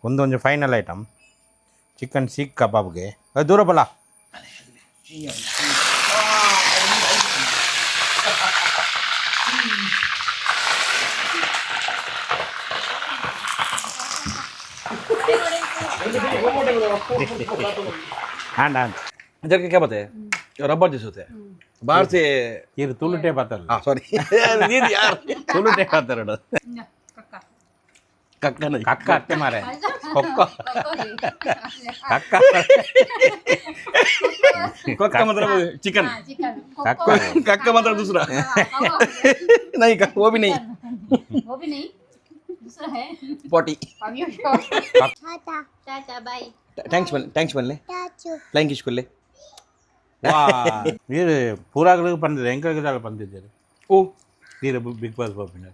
ಒಂದೊಂದು final item chicken seekh ಕಬಾಬ್ಗೆ ಅದು ದೂರ ಬಲ್ಲ हाँ इधर के क्या बताए रबर जैसे होते हैं बाहर से ये तुलटे पातर हाँ सॉरी दीदी यार तुलटे पातर कक्का नहीं कक्का अत्ते मारे कोक्को कक्का कक्का मतलब चिकन कक्को कक्का मतलब दूसरा नहीं वो भी नहीं दूसरा है पॉटी टाटा बाय थैंक्स बोल ले फ्लाइंग किस कर ले वाह ये पूरा कलर पंदे एंकर के दाल पंदे तेरे ओ ये बिग बॉस पॉपिनर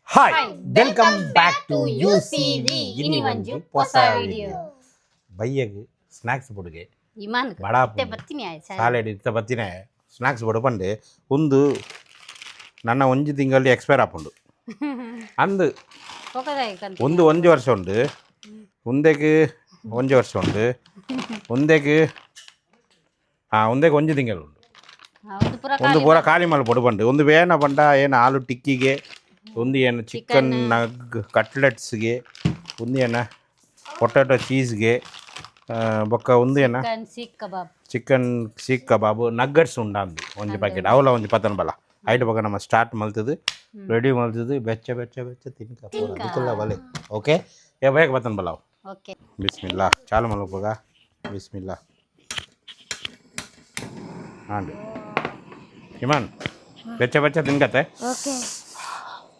hi welcome back to UCV इनी वंजु ಹೊಸ ವಿಡಿಯೋ ಬಯ್ಯಗೆ ಸ್ನಾಕ್ಸ್ ಬುಡುಗೆ ಇಮಾನ್ ಬಡಾ ಮತ್ತೆ ಬರ್ತೀನಿ ಆಯ್ತು ಸಾಲೆಡ್ ಇತ್ತ ಬತ್ತಿನ ಸ್ನಾಕ್ಸ್ ಬುಡು ಪಂಡೆ ಒಂದು ನನ್ನ ಒಂಜಿ ತಿಂಗಳಲ್ಲಿ ಎಕ್ಸ್ಪೈರ್ ಆಪುಂಡು ಅಂದು ಒಂದು ಒಂಜಿ ವರ್ಷ ಉಂಡು ಒಂದೆಗೆ ಒಂಜಿ ವರ್ಷ ಉಂಡು ಒಂದೆಗೆ ಒಂದೆಗೆ ಒಂಜಿ ತಿಂಗಳು ಉಂಡು ಒಂದು ಪೂರ ಖಾಲಿ ಮಾಡಿ ಬುಡು ಪಂಡು ಒಂದು ಬೇನ ಪಂಡ ಏನು ಆಲು ಟಿಕ್ಕಿಗೆ ಒಂದು ಏನು ಚಿಕನ್ ಕಟ್ಲೆಟ್ಸ್ಗೆ ಒಂದು ಏನು ಪೊಟ್ಯಾಟೊ ಚೀಸ್ಗೆ ಬೊಕ್ಕ ಒಂದು ಏನು ಚಿಕನ್ ಸೀಖ್ ಕಬಾಬ್ ನಗ್ಗಟ್ಸ್ ಉಂಡಾಂದು ಒಂಜಿ ಪ್ಯಾಕೆಟ್ ಅವಲ ಒಂಜಿ ಪತನ ಬಲ ಐಟ್ ಬೊಕ ನಮ್ಮ ಸ್ಟಾರ್ಟ್ ಮಲ್ತದು ರೆಡಿ ಮಲ್ತದು ಬೆಚ್ಚ ಬೆಚ್ಚ ಬೆಚ್ಚ ತಿನ್ಕ ಪೂರ ಅದಕ್ಕೆಲ್ಲ ಬಲೆ ಓಕೆ ಏ ಬೇಗ ಪತನ ಬಲ ಓಕೆ ಬಿಸ್ಮಿಲ್ಲಾ ಚಾಲು ಮಲ್ಪಗ ಬಿಸ್ಮಿಲ್ಲಾ ಹಾಂಡು ಇಮಾನ್ ಬೆಚ್ಚ ಬೆಚ್ಚ ತಿನ್ಕತ್ತೆ ಓಕೆ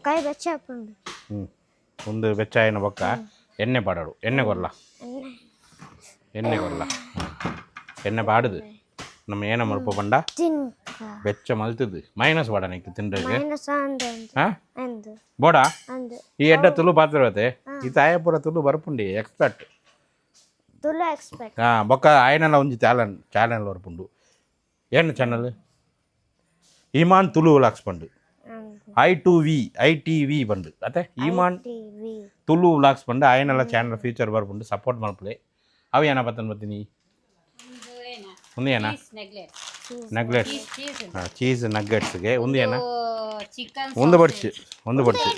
ಕೈ ಬೆಚ್ಚ ಹಾಕೊಂಡು ಒಂದು ಬೆಚ್ಚ ಏನು ಬೊಕ್ಕ ಎಣ್ಣೆ ಪಾಡೋಡು ಎಣ್ಣೆ ಕೊರ್ಲ ಎಣ್ಣೆ ಪಾಡುದು ನಮ್ಮ ಏನ ಮಲ್ಪ ಪಂಡ ಬೆಚ್ಚ ಮಲ್ತದು ಮೈನಸ್ ಬಾಡ ನಿಕ್ಕೆ ತಿಂಡ್ರೆ ಹಾಂ ಬೋಡಾ ಈ ಎಡ್ಡ ತುಳು ಪಾತ್ರವತ್ತೆ ಈ ತಾಯಪುರ ತುಳು ಬರ್ಪುಂಡಿ ಎಕ್ಸ್ಪರ್ಟ್ ಬೊಕ್ಕ ಆಯನಲ್ಲ ಒಂಜಿ ಚಾನಲ್ ಬರ್ಪುಂಡು ಏನು ಚಾನಲ್ ಇಮಾನ್ ತುಳು ವ್ಲಾಗ್ಸ್ ಪಂಡು ITV ಬಂಡು ಅತ್ತೆ ಇಮಾನ್ Tulu vlogs Pandu ಆಯನಲ್ಲ channel future ಬರ್ಪುಂಡು ಸಪೋರ್ಟ್ ಮಲ್ಪಲೆ ಅವು ಏನ ಬತ್ತನ್ ಬತ್ತೀನಿ ಒಂದು ಏನ ನಗ್ಲೆಟ್ಸ್ ಚೀಸ್ ನಗ್ಗೆಟ್ಸ್ಗೆ ಒಂದು ಏನ ಒಂದು ಬಡ್ಚು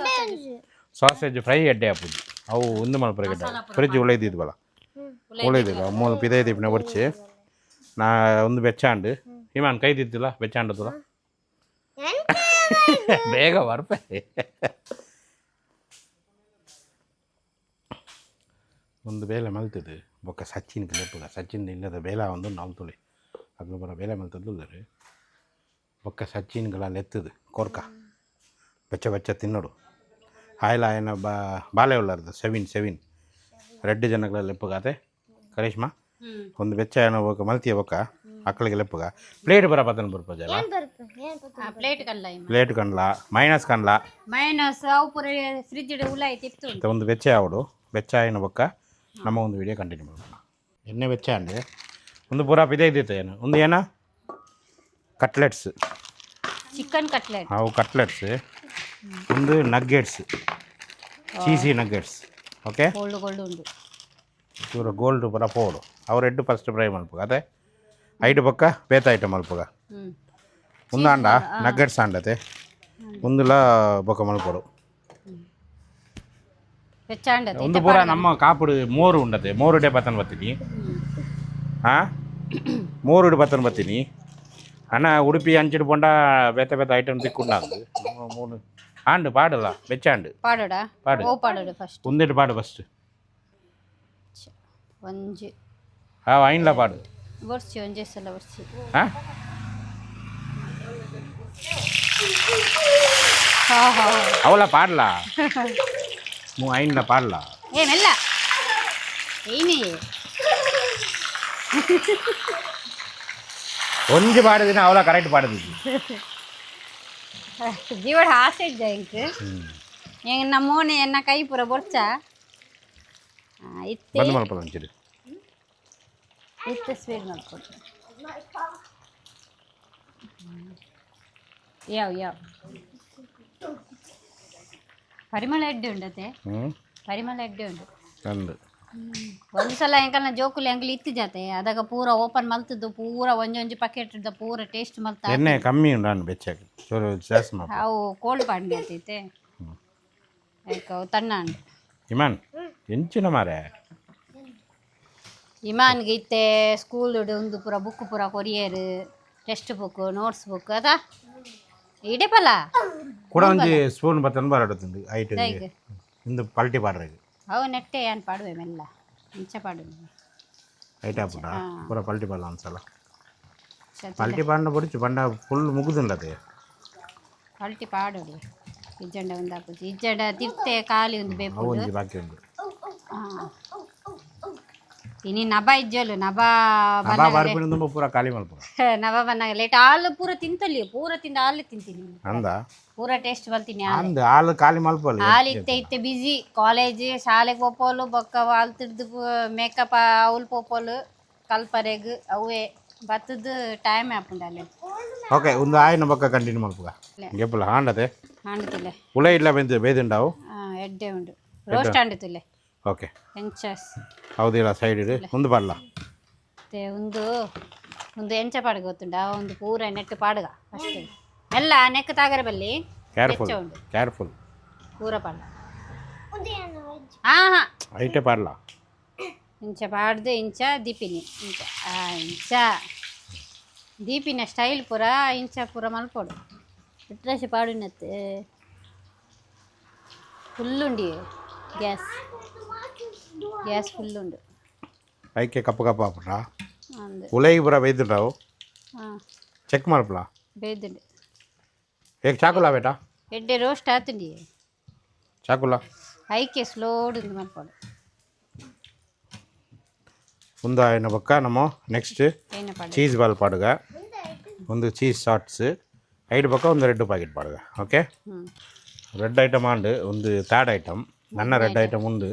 ಸಾಸೇಜ್ ಫ್ರೈ ಎಡ್ಡೆ ಹಾಪುದು ಅವು ಒಂದು ಮಲ್ಪರೆ ಗಡ್ಡೆ ಫ್ರಿಜ್ ಉಳಿದಿದ್ವಲ್ಲ ಉಳಿದಿಲ್ಲ ಮೂರು ಪಿದೆ ದೀಪಿನ ಬಡ್ಚಿ ನಾ ಒಂದು ಬೆಚ್ಚಾಂಡು ಇಮಾನ್ ಕೈ ತಿತ್ತಿಲ್ಲ ಬೆಚ್ಚಾಂಡು ತುಲ ಬೇಗ ಬರ್ಪೆ ಒಂದು ಬೇಲೆ ಮಲ್ತದು ಬೊಕ್ಕ ಸಚಿನ್ಗೆ ಲೆಪ್ಪಗ ಸಚಿನ್ ಇಲ್ಲದ ಬೇಲ ಒಂದು ನಾಲ್ ತುಳಿ ಅದು ಬರ ಬೇಲೆ ಮಲ್ತದ್ದು ಬೊಕ್ಕ ಸಚಿನ್ಗಳ ಲೆತ್ತದು ಕೊರ್ಕ ಬೆಚ್ಚ ಬೆಚ್ಚ ತಿನ್ನೋಡು ಆಯ್ಲ ಏನ ಬಾಲೆ ಉಳ್ಳಾರ್ದು ಸೆವಿನ್ ರೆಡ್ ಜನಗಳ ಲೆಪ್ಪಗಾತೆ ಕರಿಷ್ಮಾ ಒಂದು ಬೆಚ್ಚ ಏನೋ ಬೊಕ್ಕ ಮಲ್ತಿಯ ಬೊಕ್ಕ ಅಕ್ಕಳಿಗೆ ಲೆಪ್ಪಗ ಪ್ಲೇಟ್ ಬರ ಪತನ ಬರ್ಪಜಲ್ಲ ಪ್ಲೇಟ್ ಕಣ್ಲ ಮೈನಸ್ ಕಣ್ಲ ಒಂದು ಬೆಚ್ಚ ಆವಡು ಬೆಚ್ಚ ಏನು ಬೊಕ್ಕ ನಮ್ಮ ಒಂದು ವಿಡಿಯೋ ಕಂಟಿನ್ಯೂ ಮಾಡೋಣ ಎಣ್ಣೆ ಬೆಚ್ಚ ಅಂದರೆ ಒಂದು ಪೂರಾ ಪಿದೆ ಇದ್ದಿತ್ತು ಏನು ಒಂದು ಏನ ಕಟ್ಲೆಟ್ಸ್ ಚಿಕನ್ ಕಟ್ಲೆಟ್ ಅವು ಕಟ್ಲೆಟ್ಸ್ ಒಂದು ನಗ್ಗೆಟ್ಸ್ ಚೀಸಿ ನಗ್ಗೆಟ್ಸ್ ಓಕೆ ಇವರು ಗೋಲ್ಡ್ ಪೂರ ಪೋಡು ಅವ್ರು ಎಡ್ಡು ಫಸ್ಟ್ ಫ್ರೈ ಮಲ್ಪಗ ಅದೇ ಐಟು ಪಕ್ಕ ಬೇತ ಐಟಮ್ ಮಲ್ಪಗ ಒಂದು ಅಂಡ ನಗ್ಗೆಟ್ಸ್ ಅಂಡತೆ ಒಂದುಲ ಬೊಕ್ಕ ಮಲ್ಪಡು ಒಂದು ಪೂರ ನಮ್ಮ ಕಾಪುಡು ಮೋರು ಉಂಡತೆ ಮೋರುಡೆ ಪತನ್ ಬತ್ತೀನಿ ಹಾಂ ಮೋರುಡು ಪತನ್ ಬತ್ತೀನಿ ಅಣ್ಣ ಉಡುಪಿ ಅಂಚಿಡು ಪೊಂಡ ಬೇತ ಬೇತ ಐಟಮ್ ತಿಕ್ಕೊಂಡಾಂದು ಮೂರು ಆಂಡು ಪಾಡಲ್ಲ ಬೆಚ್ಚಾಂಡು ಪಾಡು ಒಂದೆಟ್ಟು ಪಾಡು ಫಸ್ಟ್ ಐನ್ಲ ಪಾಡು ಹಾಂ ಅವಳ ಪಾಡ್ಲಾ ಐನ್ಲ ಪಾಡ್ಲ ಏನೆಲ್ಲ ಏನೇ ಒಂಜಿ ಪಾಡದಿನ ಅವಳ ಕರೆಕ್ಟ್ ಪಾಡದಿದ್ದು ಜೀವಡ ಆಸೆ ಇದ್ದ ಹೆಂಗೆ ನಮ್ಮ ಮೋನೆ ಎನ್ನ ಕೈ ಪೂರ ಬೊರ್ಚ ಬಂದು ಮಾಡ್ಬೋದು ಒಂಚೂರು ಇತ್ತು ಸ್ವೀಟ್ ಮಾಡ್ಕೊಡು ಯಾವ ಪರಿಮಳ ಎಡ್ಡೆ ಉಂಡತೆ ಪರಿಮಳ ಎಡ್ಡೆ ಉಂಡು ಅಂದು ಒಂದ್ಸಲ ಎಂಕಲ್ನ ಜೋಕುಲು ಎಂಕಲ್ ಇತ್ತು ಜಾತೆ ಅದಾಗ ಪೂರ ಓಪನ್ ಮಲ್ತದ್ದು ಪೂರ ಒಂಜೊಂಜಿ ಪ್ಯಾಕೆಟ್ ಇದ್ದ ಪೂರ ಟೇಸ್ಟ್ ಮಲ್ತ ಎಣ್ಣೆ ಕಮ್ಮಿ ಉಂಡು ನಾನು ಬೆಚ್ಚಗೆ ಚೂರು ಜಾಸ್ತಿ ಮಾಡು ಅವು ಕೋಲ್ಡ್ ಪಾಡ್ನೆ ಆತೈತೆ ಅವು ತಣ್ಣ ಉಂಡು ಇಮಾನ್ ಎಂಚಿನ ಮಾರೆ ಇಮಾನ್ಗೆ ಇತ್ತೆ ಸ್ಕೂಲ್ ಒಂದು ಪೂರ ಬುಕ್ ಪೂರ courier text book notes book ಅದಾ ಇಡೇ ಪಲ ಕೂಡ ಒಂಜಿ ಸ್ಪೂನ್ ಬತ್ತನ್ ಬರಾಡುತ್ತಂದು ಐಟ್ ಇಂದು ಪಲ್ಟಿ ಪಾಡ್ರೆ ಅವು ನೆಟ್ಟೆ ಏನು ಪಾಡುವೆ ಮೆಲ್ಲ ಇಂಚ ಪಾಡುವೆ ಐಟ್ ಹಾಕ್ಬಿಟ್ಟ ಪೂರ ಪಲ್ಟಿ ಪಾಡ ಒಂದ್ಸಲ ಪಲ್ಟಿ ಪಾಡಿನ పొడిచి ಬಂಡ ಫುಲ್ ಮುಗಿದುಂಡದೆ ಪಲ್ಟಿ ಪಾಡೋಡಿ ಇಜ್ಜಂಡ ಒಂದು ಹಾಕುದು ಇಜ್ಜಂಡ ತಿರ್ತೆ ಖಾಲಿ ಒಂದು ಅವು ಬೇಕು ಒಂಜಿ ಬಾಕಿ ಉಂಡು ಇನಿ ನಬ ಇಜ್ಜೋಲು ನಬ ಅಬಾ ಬರ್ಪಿನ ತುಂಬ ಪೂರ ಖಾಲಿ ಮಲ್ಪುರ ನಬ ಬನ್ನಾಗ ಲೇಟ್ ಹಾಲು ಪೂರ ತಿಂತಲ್ಲಿ ಪೂರ ತಿಂದ ಹಾಲು ತಿಂತೀನಿ ಅಂದ ಪೂರ ಟೇಸ್ಟ್ ಬರ್ತೀನಿ ಹಾಲು ಅಂದ ಹಾಲು ಖಾಲಿ ಮಲ್ಪಲ್ಲ ಹಾಲು ಇತ್ತೆ ಬಿಸಿ ಕಾಲೇಜ್ ಶಾಲೆಗೆ ಪೋಪೋಲು ಬೊಕ್ಕ ಹಾಲು ತಿರ್ದು ಮೇಕಪ್ ಅವ್ಲು ಪೋಪೋಲು ಕಲ್ಪರೆಗ್ ಅವೇ ಬತ್ತದ ಟೈಮ್ ಹಾಪುಂಡು ಅಲ್ಲಿ ಓಕೆ ಒಂದು ಆಯ್ನ ಬೊಕ್ಕ ಕಂಟಿನ್ಯೂ ಮಲ್ಪುಗ ಗೆಪ್ಪಲ ಹಾಂಡತೆ ಹಾಂಡುತ್ತಿಲ್ಲ ಉಳ ಇಲ್ಲ ಬೇದುಂಡಾವು ಎಡ್ಡೆ ಉಂಡು ರೋಸ್ಟ್ ಹಾಂಡುತ್ತಿಲ್ಲ ಓಕೆ ಎಂಚಸ್ ಹೌದಿಲ್ಲ ಸೈಡ್ ಇಡು ಒಂದು ಬರಲ್ಲ ಮತ್ತೆ ಒಂದು ಎಂಚ ಪಾಡ್ಗ ಗೊತ್ತುಂಡ ಒಂದು ಪೂರ ನೆಟ್ಟು ಪಾಡ್ಗ ಅಷ್ಟೇ ಎಲ್ಲ ನೆಕ್ ತಾಗರ ಬಲ್ಲಿ ಕೇರ್ಫುಲ್ ಉಂಡು ಕೇರ್ಫುಲ್ ಪೂರ ಪಾಡ್ಲ ಹಾಂ ಹಾಂ ಐಟೇ ಪಾಡ್ಲ ಇಂಚ ಪಾಡ್ದು ಇಂಚ ದೀಪಿನಿ ಇಂಚ ಇಂಚ ದೀಪಿನ ಸ್ಟೈಲ್ ಪೂರ ಇಂಚ ಪೂರ ಮಲ್ಪೋಡು ಇಟ್ರಸಿ ಪಾಡಿನತ್ತೆ ಫುಲ್ಲುಂಡಿ ಗ್ಯಾಸ್ ಫುಲ್ಲುಂಡು ಐಕೆ ಕಪ್ಪು ಕಪ್ಪು ಹಾಕ್ಬಿಟ್ರಾ ಅಂದು ಉಲೈಗೆ ಬರ ಬೇಯ್ದುಂಡಾವು ಹಾಂ ಚೆಕ್ ಮಲ್ಪಲ ಬೇಯ್ದುಂಡು ಏಕ್ ಚಾಕುಲ ಬೇಟಾ ಎಡ್ಡೆ ರೋಸ್ಟ್ ಆತುಂಡಿ ಚಾಕುಲ ಐಕೆ ಸ್ಲೋಡು ಮಲ್ಪೋಡು ಒಂದು ಆಯ್ನ ಬೊಕ್ಕ ನಮ್ಮ ನೆಕ್ಸ್ಟ್ ಏನು ಪಾಡು ಚೀಸ್ ಬಾಲ್ ಪಾಡುಗ ಒಂದು ಚೀಸ್ ಶಾರ್ಟ್ಸ್ ಐದು ಬೊಕ್ಕ ಒಂದು ರೆಡ್ ಪ್ಯಾಕೆಟ್ ಪಾಡುಗ ಓಕೆ ಹ್ಞೂ ರೆಡ್ ಐಟಮ್ ಆಂಡು ಒಂದು ಥರ್ಡ್ ಐಟಮ್ ನನ್ನ ರೆಡ್ ಐಟಮ್ ಉಂಡು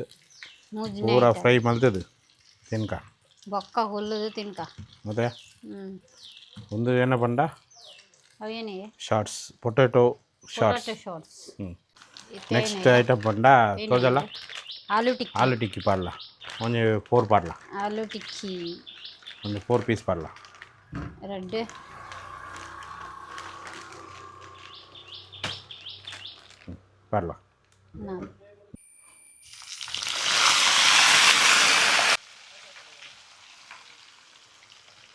ಮೂಜಿನ ಪೂರ ಫ್ರೈ ಮಲ್ತದು ತಿನ್ಕ ಬೊಕ್ಕ ಹುಲ್ಲುದು ತಿನ್ಕ ಮತ್ತೆ ಹ್ಞೂ ಒಂದು ಏನ ಪಂಡ ಅವೇನಿಗೆ shorts potato shorts potato shorts next item ಪಂಡ ತೋಜಲ್ಲ ಆಲೂ ಟಿಕ್ಕಿ ಆಲು ಟಿಕ್ಕಿ ಪಾಡ್ಲ ಒಂದು 4 ಪಾಡ್ಲ ಆಲೂ ಟಿಕ್ಕಿ ಒಂದು 4 ಪೀಸ್ ಪಾಡ್ಲ ರೆಡ್ ಪಾಡ್ಲ ನಾನು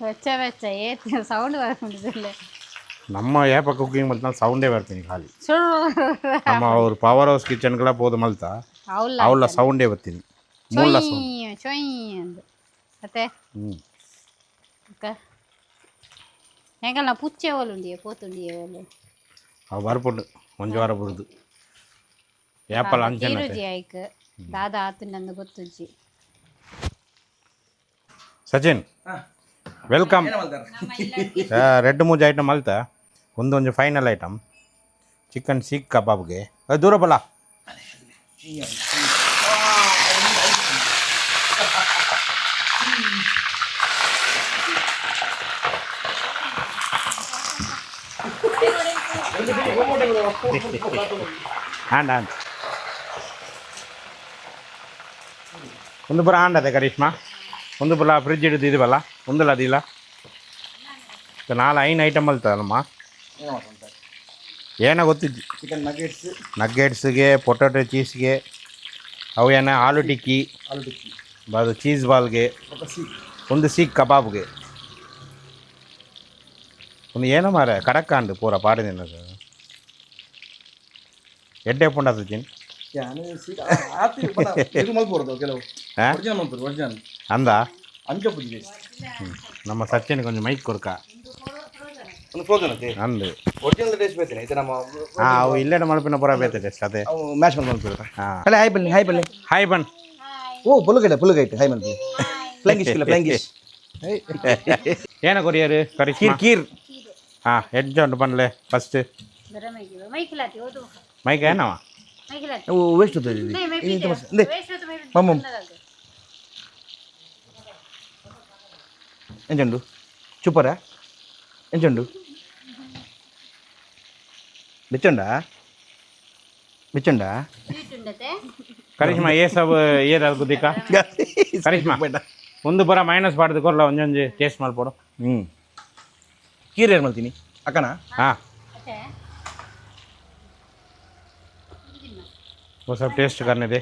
വെച്ച ഏത് സൗണ്ട് പറഞ്ഞിട്ടില്ലേ நம்ம ஏப்ப குக்கிங் மல்ತಾ சவுண்டே ಬರ್ತೀನಿ ಖಾಲಿ ನಮ್ಮ ಅವ್ರ ಪವರ್ ಹೌಸ್ ಕಿಚನ್ಗಳ போது ಮಲ್ತಾ ಅವಳ ಸೌಂಡೇ ಬರ್ತೀನಿ ಮೂಲ ಸೌಂಡ್ ಚೊಯ್ ಅಂದು ಮತ್ತೆ ಹೆಂಗಲ್ಲ ಪುಚ್ಚೆ ಓಲುಂಡಿಯೇ ಪೋತುಂಡಿಯೇ ಓಲು ಅವು ಬರ್ಪುಂಡು ಒಂಜು ವಾರ ಬುಡ್ದು ಏಪಲ್ ಅಂಚನೆ ರುಚಿ ಆಯ್ಕ ದಾದ ಆತು ನಂದು ಗೊತ್ತುಜ್ಜಿ ಸಚಿನ್ ವೆಲ್ಕಮ್ ರೆಡ್ ಮೂಜ್ ಐಟಮ್ ಅಲ್ತಾ ಒಂದೊಂದು ಫೈನಲ್ ಐಟಮ್ ಚಿಕನ್ ಸೀಖ್ ಕಬಾಬ್ಗೆ ಅದು ದೂರ ಬಲ್ಲ ಹ್ಯಾಂಡ್ ಒಂದು ಪುರ ಹಾಂಡದೆ ಕರಿಷ್ಮಾ ಒಂದು ಪುಲ ಫ್ರಿಜ್ ಹಿಡಿದು ಇದು ಬಲ್ಲ ಒಂದಲ್ಲ ಅದಿಲ್ಲ ನಾಳೆ ಐನು ಐಟಮ್ ಅಲ್ತಲ್ಲಮ್ಮ ಏನೋ ಗೊತ್ತಿದ್ದು ಚಿಕನ್ ನಗ್ಗೆಟ್ಸ್ಗೆ ಪೊಟೊಟೊ ಚೀಸ್ಗೆ ಅವು ಏನ ಆಲೂ ಟಿಕ್ಕಿ ಅದು ಚೀಸ್ ಬಾಲ್ಗೆ ಒಂದು ಸೀಖ್ ಕಬಾಬ್ಗೆ ಒಂದು ಏನೋ ಮಾರೆ ಕಡಕ್ಕಾಂಡು ಪೂರ ಪಾಡಿನ ಎಡ್ಡೆ ಪುಂಡ ಸಚಿನ್ ಅಂದ ನಮ್ಮ ಸಚಿನ್ ಕೊಂಚ ಮೈಕ್ ಕೊಡ್ಕ ಅಂದು ಒರಿಜಿನಲ್ ಟೇಸ್ಟ್ ಬೇತೇನೆ ಇದು ನಮ್ಮ ಅವು ಇಲ್ಲೇನ ಮಲ್ಪಿನ ಪೂರ ಬೇತದೆ ಅದೇ ಅವು ಮ್ಯಾಚ್ ಮಾಡ್ಕೊಂಡು ಹಾಂ ಅಲ್ಲ ಹಾಯ್ ಬನ್ನಿ ಹಾಯ್ ಬನ್ ಓ ಪುಲಗೈಟ್ ಹಾಯ್ ಮಲ್ಪಿ ಫ್ಲಂಗಿಶ್ ಏನ ಕೊರಿಯರು ಕರಿ ಕೀರ್ ಹಾಂ ಹೆಜ್ಜೆ ಉಂಟು ಬನ್ಲೆ ಫಸ್ಟ್ ಮೈಕಿಲಾತಿ ಓದು ಮೈಕ್ ಏನವ ಮೈಕಿಲಾತಿ ಅವು ವೇಸ್ಟ್ ಹೋಗ್ತದೆ ಮಮ್ಮ ಎಂಚುಂಡು ಚುಪ್ಪರ ಎಂಚುಂಡು ಬೆಚ್ಚುಂಡ ಸ್ವೀಟ್ ಉಂಡತೆ ಕರಿಷ್ಮಾ ಏ ಸಬ್ ಏರ್ ಅಲ್ಗುದಿಕ್ಕ ಕರಿಷ್ಮಾ ಒಂದು ಪರ ಮೈನಸ್ ಪಾಡ್ದು ಕೊರ್ಲ ಒಂಜೊಂಜಿ ಟೇಸ್ಟ್ ಮಾಡ್ಕೊಡು. ಕೀರೆ ಏನು ಮಾಡ್ತೀನಿ ಅಕ್ಕನ ಹಾಂ वो सब टेस्ट करने दे.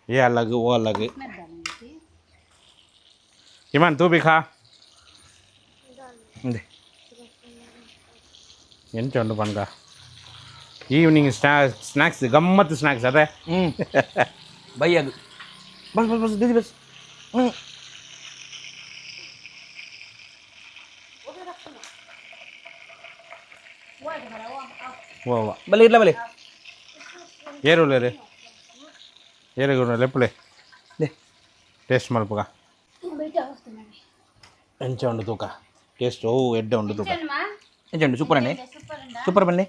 ये अलग वो अलग. इमान तू भी खा. ಎಂತ ಉಂಟು ಪನ್ಕ ಈವ್ನಿಂಗ್ ಸ್ನ್ಯಾಕ್ಸ್ ಗಮ್ಮತ್ತು ಸ್ನ್ಯಾಕ್ಸ್ ಅದೇ. ಬೈ ಅದು ಬಸ್ ಬಸ್ ಬಸ್ ದೀದಿ ಬಸ್. ಓ ಬಲೆ ಇರ್ಲ ಬಲೆ ಏರುಲೆ ರೀ ಏರುಗುಣ ಲೆಪ್ಪಲೆ ಟೇಸ್ಟ್ ಮಲ್ಪಗ ಎಂಚ ಉಂಡು ತೂಕ ಟೇಸ್ಟ್ ಓ ಎಡ್ಡೆ ಉಂಡು ತೂಕ ಎಂಚಂಡು ಸೂಪರ್ ಅಣ್ಣೆ ಸೂಪರ್ ಬನ್ನೆ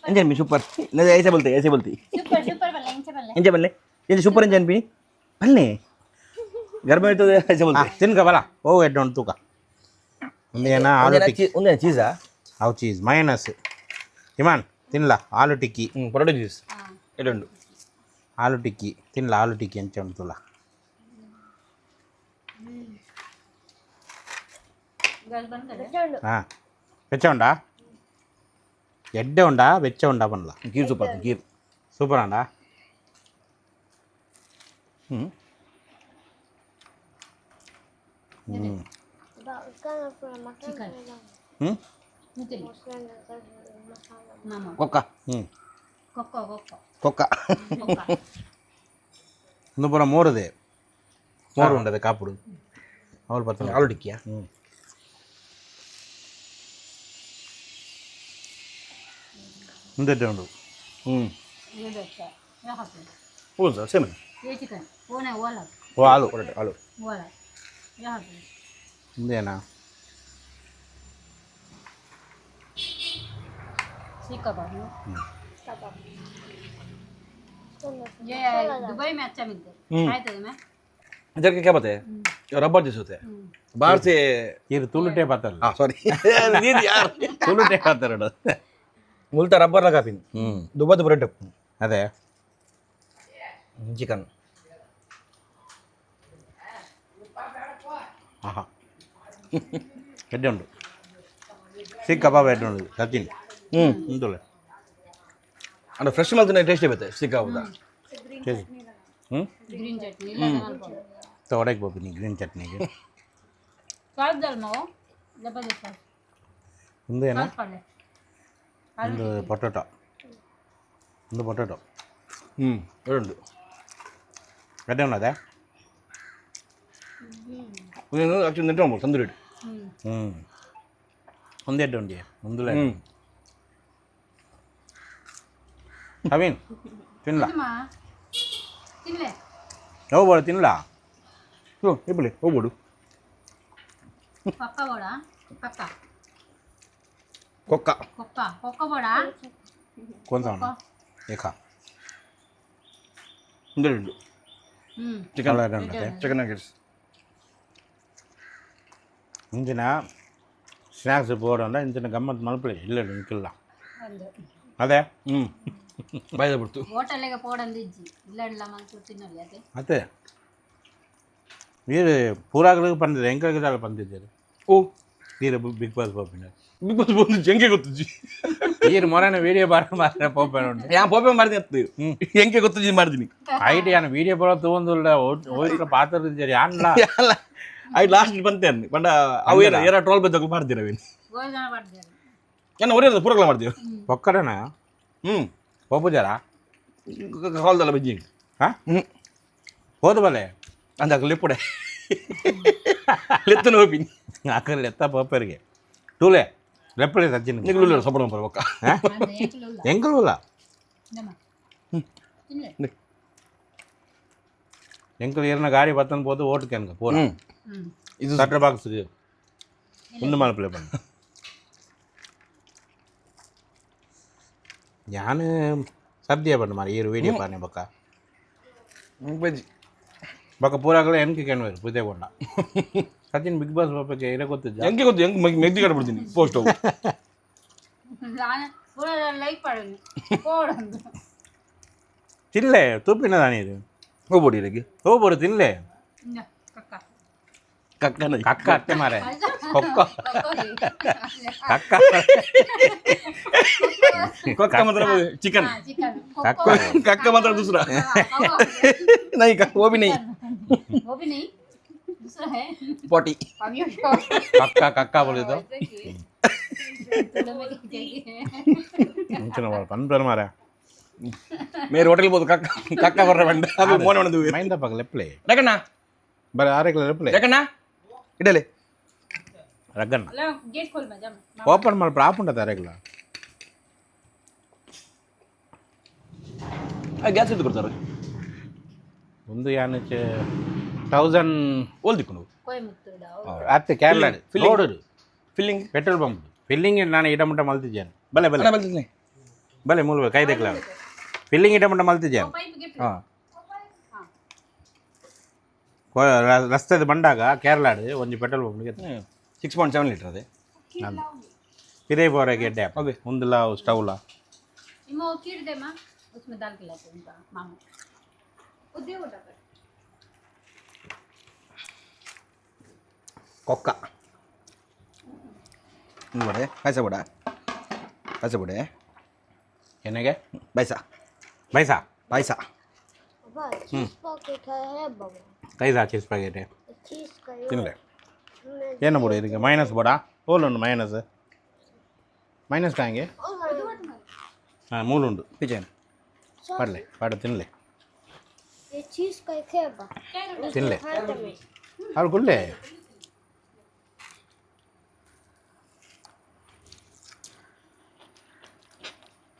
ಎಂಜನ್ ಬಿ ಸೂಪರ್ ऐसे बोलते ಎಂಜ ಬಲ್ಲೆ ಎಂಜ ಸೂಪರ್ ಎಂಜನ್ ಬಿ ಬಲ್ಲೆ घर में तो ऐसे बोलते ತಿನ್ಕ ಬಲ ಓ ಎಡ್ಡೆ ಉಂಡು ತೂಕ ಒಂದೇನ ಆಲೂ ಟಿಕ್ಕಿ ಒಂದೇ ಚೀಸಾ ಅವು ಚೀಸ್ ಮೈನಸ್ ಇಮಾನ್ ತಿನ್ಲ ಆಲೂ ಟಿಕ್ಕಿ ಪರೋಟ ಚೀಸ್ ಎಡುಂಡು ಆಲೂ ಟಿಕ್ಕಿ ತಿನ್ಲ ಆಲೂ ಟಿಕ್ಕಿ ಎಂಚ ಉಂಟು ತುಲ ಹಾಂ వెచ్చ ఉండా ఎడ్డే ఉండా వెచ్చ ఉండా పనుల గీర్ సూపర్ గీర్ సూపర్ అండా కుక్క కుక్క ఇందుపుర మోరుదే మోరు ఉండదు కాపుడు అవలు పత్రం ఆలు టిక్కియా ಮುಂದೆ ಉಂಡು ಹ್ಞೂ ಸರ್ ಸೇಮ್ ಓ ಆಲು ಆಲು ಮುಂದೇನಾ दुबई में अच्छा मिलता है खाए थे मैं इधर के क्या पता है रबर जैसे होते हैं बाहर से ये तुलटे पातल हाँ सॉरी दीदी यार तुलटे पातल मुल्ता रबर लगा पिन दुबई तो ब्रेड अदे चिकन ಆಹಾ ಎಡ್ಡೆ ಉಂಡು ಸಿಕ್ ಕಬಾಬ್ ಎಡ್ಡೆ ಉಂಡು ಸಚಿನ್ ಉಂಟುಲೆ ಅಂದ್ರೆ ಫ್ರೆಶ್ ಮಲ್ತಿನ ಟೇಸ್ಟ್ ಬರುತ್ತೆ ಸಿಕ್ಕಾಬುದಾ చేసి ग्रीन चटनी ले తోడకి పోపింది గ్రీన్ చట్నీకి साथ डाल माओ जबरदस्त ఉందేనా साथ पड़े ಒಂದು పొటాటో ಒಂದು పొటాటో ಎರಡು ಎಡ್ಡೆ ఉన్నదా ಆಕ್ಚುಲಿ ನೆಟ್ಟು ಮಾಡ್ಬೋದು ತಂದೂರಿ ಒಂದು ಎಡ್ಡೆ ಉಂಡಿ ಮುಂದುಲೆ ಅವಿನ್ ತಿನ್ಲ ತಿನ್ಲೆ ಹೋಗ್ಬೋಡು ತಿನ್ಲ ಇಬ್ಬಲಿ ಹೋಗ್ಬೋಡು ಪಕ್ಕ ಬೋಡ ಪಕ್ಕ ಕೊಕ್ಕ ಕೊಕ್ಕ ಕೊಕ್ಕ ಬೋಡ ಕೊಂತ ಏಕ ಒಂದೆರಡು ಚಿಕನ್ ಚಿಕನ್ ಚಿಕನ್ ನಗೇಟ್ಸ್ ಇಂಚಿನ ಸ್ನ್ಯಾಕ್ಸ್ ಬೋರ್ಡ್ ಇಂಚಿನ ಗಮ್ಮತ್ತು ಮಲ್ಪಳೆ ಇಲ್ಲ ಇಂಕಿಲ್ಲ ಅದೇ ಬಾಯ್ದ ಬಿಡ್ತು ಹೋಟೆಲ್ಗೆ ಪೋಡಂದಿಜ್ಜಿ ಇಲ್ಲ ಇಲ್ಲ ಮಲ್ತು ತಿನ್ನಲ್ಲ ಅದೇ ಅದೇ మీరు ಪೂರಾಗಳಿಗೆ ಬಂದಿದೆ ಹೆಂಗಾಗಿದ್ದಾಳೆ ಬಂದಿದ್ದೀರಿ ಓ ನೀರು ಬಿಗ್ ಬಾಸ್ ಪೋಪಿನ ಬಿಗ್ ಬಾಸ್ ಬಂದು ಹೆಂಗೆ ಗೊತ್ತಿಜ್ಜಿ ನೀರು ಮೊರನ ವೀಡಿಯೋ ಬಾರ ಪೋಪೇನ ಉಂಟು ಯಾ ಪೋಪೆ ಮಾಡ್ತೀನಿ ಹೆಂಗೆ ಗೊತ್ತಿಜ್ಜಿ ಮಾಡ್ತೀನಿ ಐಡಿಯಾನ ವೀಡಿಯೋ ಬರೋ ತೊಗೊಂದಿಲ್ಲ ಹೋಯ್ತು ಪಾತ್ರದಿದ್ದೀರಿ ಅಲ್ಲ ಅಲ್ಲ ಐ ಲಾಸ್ಟ್ ಬಂತೇನೆ ಬಂಡ ಅವು ಏರ ಟ್ರೋಲ್ ಬದ್ದಗಳು ಮಾಡ್ತೀರ ಅವೇನು ಗೋಜನ ಮಾಡ್ತಾರೆ ಏನು ಅವರೇ ಪೂರಗಳ ಮಾಡ್ತೀವಿ ఒక్కడేనా పోపుజారా ಕಾಲ್ದಲ್ಲ ಬಜ್ಜಿ పోదు బలే ಅಂದಾಗ ಲೆಪ್ಪಡೆ ಲೆತ್ತನ ಹೋಗಿ అక్కడ ఎత్త పోపేరికి టూలే రెప్పలే సజ్జిన ನಿಗಲು ಸಪೋರ್ಟ್ ಮಾಡ್ತಾರೆ ಒಕ್ಕ ఎంకుల ತಿನ್ಲೆ ఎంకులు ఏరిన గాడి పత్తన పోతే ఓటుకి వెనక పోరా ಇದು సటర్ బాక్స్ ముందు మలపలే పని ഞാൻ സദ്യ പണ്ട് മാറി ഈ ഒരു വീഡിയോ പറഞ്ഞ ബക്ക ಬಜ್ಜಿ ಬಕ್ಕ ಪೂರಾಗಲೇ ಎನ್ಕೆ ಕೆಣ್ ವೈರು ಪುದೆ ಕೊಂಡ ಸಚಿನ್ ಬಿಗ್ ಬಾಸ್ ಪಾಪಕ್ಕೆ ಇರ ಗೊತ್ತಿದ್ದ ಹೆಂಗೆ ಗೊತ್ತು ಹೆಂಗೆ ಮೆಗ್ದಿ ಕಡೆ ಬಿಡ್ತೀನಿ ಪೋಸ್ಟ್ ಅವು ನಾನು ಪೂರ ಲೈಕ್ ಪಡೋದು ಪೋಡಂದು ತಿನ್ಲೆ ತೂಪಿನ ದಾನಿ ಇದು ಹೋಗ್ಬೋಡಿ ಇದಕ್ಕೆ ಹೋಗ್ಬೋದು ತಿನ್ಲೆ ಕಕ್ಕನ ಕಕ್ಕ ಅತ್ತೆ ಮಾರೆ ಕೊಕ್ಕ ಕಕ್ಕ कक्का मतलब चिकन कक्का कक्का मतलब दूसरा नहीं वो भी नहीं वो भी नहीं दूसरा है पोटी कक्का कक्का बोले तो पंपर मारा मेरे होटल बहुत कक्का कक्का कर रहा बंदा अब मोने मोने दूर माइंड पक लेप्ले रगना बरे आरे के लेप्ले रगना इडले रगन ला गेट खोल मैं जा ओपन माल प्राप उंटदा रेगला ಗ್ಯಾಸ್ ಎದ್ದು ಕೊಡ್ತಾರೆ ಒಂದು ಯಾನಕ್ಕೆ 1000 ಓಲ್ದಿಕೊಂಡು कोयमुत्तूर दाव ಅತ್ತೆ ಕೇರಳ ನೋಡು ಫಿಲ್ಲಿಂಗ್ ಪೆಟ್ರೋಲ್ ಬಂಕ್ ಫಿಲ್ಲಿಂಗ್ ನಾನು ಇಡಮಟ ಮಲ್ತಿದ್ದೇನೆ ಬಲೆ ಬಲೆ ಅಣ್ಣ ಬಲ್ತಿದ್ನೆ ಬಲೆ ಮೂಲ ಕೈ ದೇಕ್ಲ ಫಿಲ್ಲಿಂಗ್ ಇಡಮಟ ಮಲ್ತಿದ್ದೇನೆ पाइप गिफ्ट ಹಾಂ ರಸ್ತೆದ ಬಂಡಾಗ ಕೇರಳ ಒಂದು ಪೆಟ್ರೋಲ್ ಬಂಕ್ಗೆ 6.7 ಲೀಟರ್ ಅದೇ ಇದೇ ಬೋರೆ ಗೆಡ್ಡೆ ಓಕೆ ಒಂದಿಲ್ಲ ಸ್ಟವ್ಲ इमो कीड़ दे मां उसमें डाल के लाते उनका मामा उदे वो डबर ಕೊಕ್ಕ ನೋಡಿ ಪಾಯಸ ಬಿಡೆ ಏನಾಗೆ ಪಾಯಸ ಬೈಸಾ ಪಾಯಸ बाबा चीज पॉकेट है बाबा ಕೈಸಾ ಚೀಸ್ ಪ್ಯಾಕೆಟ್ चीज का ತಿನ್ಲೆ ಏನು ಬೋಡ ಇದಕ್ಕೆ ಮೈನಸ್ ಬೋಡ ಹೋಲುಂಡು ಮೈನಸ್ ಮೈನಸ್ ಕಾಂಗೆ ಹಾಂ ಮೂಲುಂಡು ಪಿಜನ್ ಪಡ್ಲೆ ಪಾಡ ತಿನ್ಲೆ ये चीज का है बाबा ತಿನ್ಲೆ खाते में ಅವ್ರು ಕುಲ್ಲೆ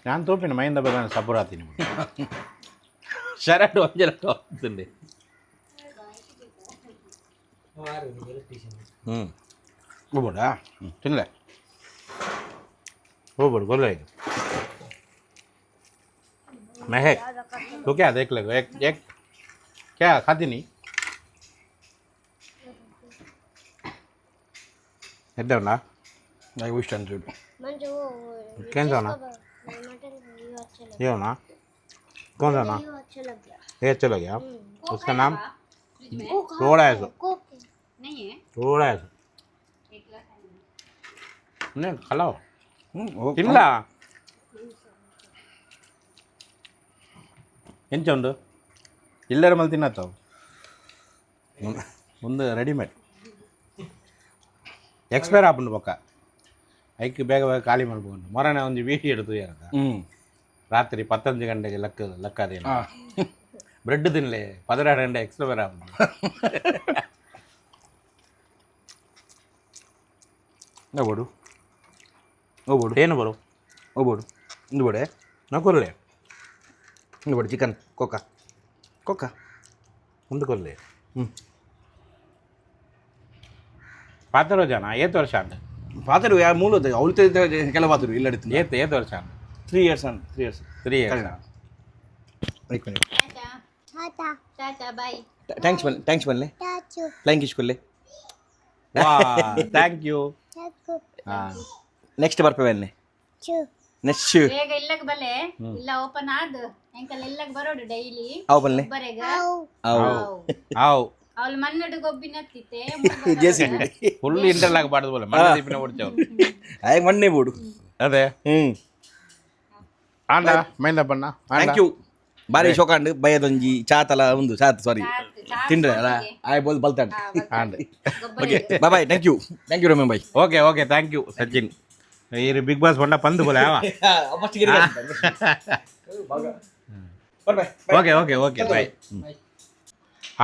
ನಾನು ತೋಪಿನ ಮೈಂದ ಬೇಗ ಸಪುರಾತೀನಿ ಶರಟ್ ಒಂಜಲ ತಿಂಡಿ ಹೋಗ್ಬೋಡಾ ತಿನ್ಲೆ ಹೋಗ್ಬೋಡು ಗೊಲ್ಲ ಈಗ महक तो क्या देख ले एक क्या खाती नहीं इधर ಐ ವಿಶ್ ಅಂತ मन जो वो कौन सा ना मटन ये अच्छा लगा ये हो ना कौन सा ना ये अच्छा लग गया ये अच्छा लग गया उसका नाम थोड़ा है सो कोक नहीं है थोड़ा है सो एक ग्लास नहीं खलाओ ಓಕೆ ತಿನ್ನಲ್ಲ ಎಂಚ ಉಂಡು ಇಲ್ಲರ ಮಲ್ ತಿನ್ನತ್ತಾವು ಮುಂದೆ ರೆಡಿಮೇಡ್ ಎಕ್ಸ್ಪೈರ್ ಆಪುಂಡು ಪಕ್ಕ ಐಕ್ ಬೇಗ ಬೇಗ ಖಾಲಿ ಮಾಡ್ಬೋದು ಮೊರನೆ ಒಂದು ವೀಡಿಯೋ ಹಿಡಿದು ಯಾರದ ರಾತ್ರಿ 11 ಗಂಟೆಗೆ ಲೆಕ್ಕ ಅದೇನು ಬ್ರೆಡ್ ತಿನ್ನಲೆ 16 ಗಂಟೆ ಎಕ್ಸ್ಪೈರ್ ಆಪುಂಡು ಹೋಗ್ಬೋಡು ಹೋಗ್ಬೋಡು ಏನು ಬರು ಹೋಗ್ಬೋಡು ಇಂದು ಬೋಡೆ ನಕೊರ್ಲೆ ಇಂದು ಬೋಡೆ ಚಿಕನ್ ಕೊಕ್ಕ ಕೊಕ್ಕ ಮುಂದೆ ಕೊರ್ಲೆ ಪಾತ್ರ ಜನ ಏತ್ ವರ್ಷ ಅಂಡ ಪಾತರು ಯಾ ಮೂಲ ಅವಳು ಕೆಲ ಪಾತರು ಇಲ್ಲ ಅಡಿತು ಏತ್ ವರ್ಷ ಅಂಡ 3 ಇಯರ್ಸ್ ಅನ್ 3 ಇಯರ್ಸ್ 3 ಇಯರ್ಸ್ ಲೈಕ್ ಬನ್ನಿ tata tata tata bye thanks ಬನ್ನಿ टाचू ಫ್ಲೈಂಗ್ ಇಸ್ಕೊಲ್ಲಿ ವಾ ಥ್ಯಾಂಕ್ ಯು टाकू ಹಾಂ ನೆಕ್ಸ್ಟ್ ಬರ್ಪೆ ಬನ್ನಿ चू ನೆಕ್ಸ್ಟ್ ಬೇಗ ಇಲ್ಲಕ್ ಬಲೆ ಇಲ್ಲ ಓಪನ್ ಆದ ಎಂಕಲ್ ಇಲ್ಲಕ್ ಬರೋಡು ಡೈಲಿ ಅವು ಬನ್ನಿ ಬರೆಗ आओ ಅವು ಆವ್ ಅವಳು ಮನ್ನಡು ಗೊಬ್ಬಿನತ್ತಿತ್ತೆ ಜೇಸಿ ಬಿಡಿ ಫುಲ್ ಇಂಟರ್ಲಾಕ್ ಬಾಡ್ದು ಬೋಲೆ ಮನೆ ದೀಪಿನ ಓಡ್ತೇವೆ ಆಯ್ ಮಣ್ಣೆ ಬೋಡು ಅದೇ ಹ್ಞೂ ಆಂಡ ಮೈಂದ ಬಣ್ಣ ಥ್ಯಾಂಕ್ ಯು ಬಾರಿ ಶೋಕಾಂಡ್ ಬಯದೊಂಜಿ ಚಾತಲ ಒಂದು ಚಾತ್ ಸಾರಿ ತಿಂಡ್ರೆ ಅಲ್ಲ ಆಯ್ ಬೋಲ್ ಬಲ್ತಾಂಡ್ ಆಂಡ್ okay bye bye thank you Ramya bye okay thank you Sachin ಈ ಬಿಗ್ ಬಾಸ್ ಬಂಡ ಪಂದು ಬೋಲೆ ಆವ ಓಕೆ ಬಾಯ್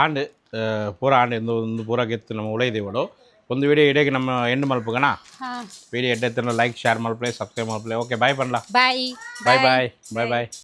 ಆಂಡ್ ಪೂರ ಆಂಡ್ ಒಂದು ಪೂರ ಗೆತ್ತು ನಮ್ಮ ಉಳೈದೇವಳು ಒಂದು ವಿಡಿಯೋ ಇಡೀಗೆ ನಮ್ಮ ಎಂಡ್ ಮಲ್ಪಗಣ ಹಾ ವಿಡಿಯೋ ಎಡ್ಡೆತ್ತನ ಲೈಕ್ ಶೇರ್ ಮಲ್ಪ್ಲೆ ಸಬ್ಸ್ಕ್ರೈಬ್ ಮಲ್ಪ್ಲೆ ಓಕೆ ಬಾಯ್ ಪನ್ಲ ಬಾಯ್ ಬಾಯ್